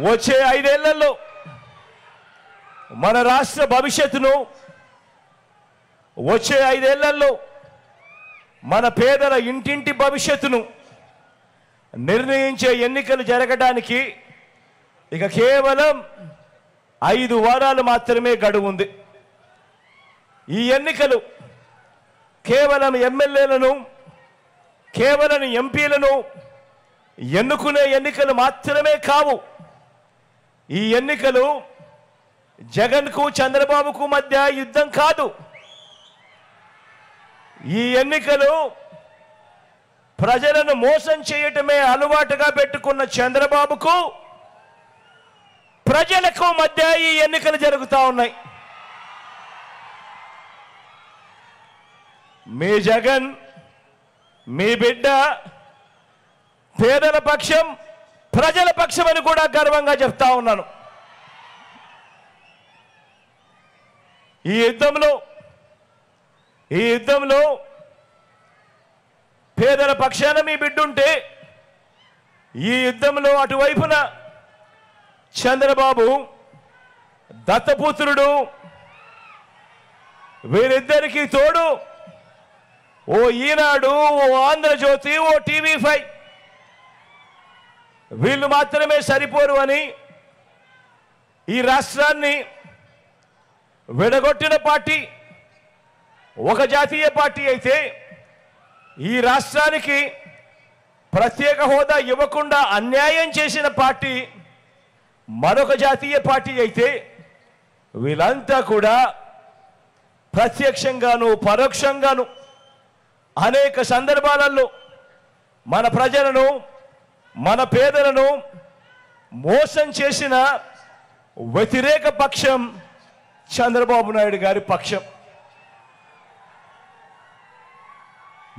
వచ్చే 5 ఏళ్లలో మన రాష్ట్ర భవిష్యత్తును, వచ్చే 5 ఏళ్లలో మన పేదల ఇంటింటి భవిష్యత్తును నిర్ణయించే ఎన్నికలు జరగడానికి ఇక కేవలం 5 వారాలు మాత్రమే గడువు ఉంది. ఈ ఎన్నికలు కేవలం ఎమ్మెల్యేలను, కేవలం ఎంపీలను ఎన్నుకునే ఎన్నికలు మాత్రమే కావు. ఈ ఎన్నికలు జగన్కు చంద్రబాబుకు మధ్య యుద్ధం కాదు. ఈ ఎన్నికలు ప్రజలను మోసం చేయటమే అలవాటుగా పెట్టుకున్న చంద్రబాబుకు, ప్రజలకు మధ్య ఈ ఎన్నికలు జరుగుతూ ఉన్నాయి. మీ జగన్, మీ బిడ్డ పేదల పక్షం, ప్రజల పక్షం అని కూడా గర్వంగా చెప్తా ఉన్నాను. ఈ యుద్ధంలో పేదల పక్షాన మీ బిడ్డ ఉంటే, ఈ యుద్ధంలో అటువైపున చంద్రబాబు దత్తపుత్రుడు, వీరిద్దరికీ తోడు ఓ ఈనాడు, ఓ ఆంధ్రజ్యోతి, ఓ TV5 వీళ్ళు మాత్రమే సరిపోరు అని ఈ రాష్ట్రాన్ని విడగొట్టిన పార్టీ ఒక జాతీయ పార్టీ అయితే, ఈ రాష్ట్రానికి ప్రత్యేక హోదా ఇవ్వకుండా అన్యాయం చేసిన పార్టీ మరొక జాతీయ పార్టీ అయితే, వీళ్ళంతా కూడా ప్రత్యక్షంగాను పరోక్షంగాను అనేక సందర్భాలలో మన ప్రజలను, మన పేదలను మోసం చేసిన వ్యతిరేక పక్షం చంద్రబాబు నాయుడు గారి పక్షం.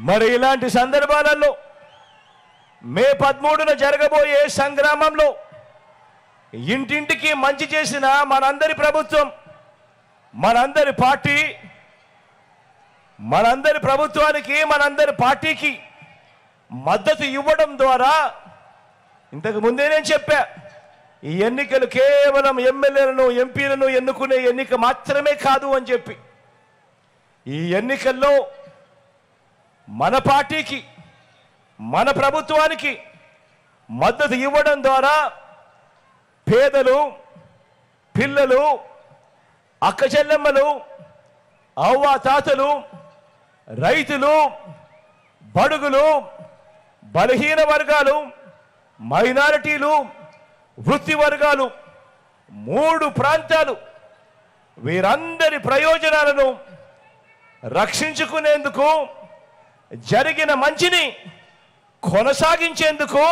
మరి ఇలాంటి సందర్భాలలో మే 13న జరగబోయే సంగ్రామంలో ఇంటింటికి మంచి చేసిన మనందరి ప్రభుత్వం, మనందరి పార్టీ, మనందరి ప్రభుత్వానికి, మనందరి పార్టీకి మద్దతు ఇవ్వడం ద్వారా, ఇంతకు ముందే నేను చెప్పా, ఈ ఎన్నికలు కేవలం ఎమ్మెల్యేలను, ఎంపీలను ఎన్నుకునే ఎన్నిక మాత్రమే కాదు అని చెప్పి, ఈ ఎన్నికల్లో మన పార్టీకి, మన ప్రభుత్వానికి మద్దతు ఇవ్వడం ద్వారా పేదలు, పిల్లలు, అక్క చెల్లెమ్మలు, అవ్వాతాతలు, రైతులు, బడుగులు, బలహీన వర్గాలు, మైనారిటీలు, వృత్తి వర్గాలు, 3 ప్రాంతాలు, వీరందరి ప్రయోజనాలను రక్షించుకునేందుకు, జరిగిన మంచిని కొనసాగించేందుకు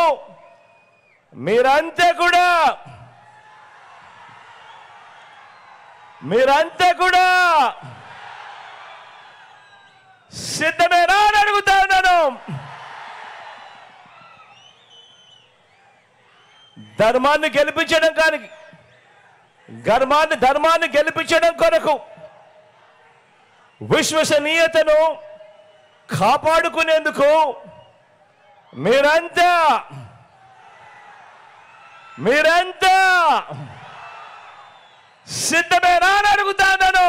మీరంతా కూడా సిద్ధమేనా అని అడుగుతా ఉన్నాను. ధర్మాన్ని గెలిపించడం కొరకు, విశ్వసనీయతను కాపాడుకునేందుకు మీరంతా సిద్ధమేనా అని అడుగుతాను.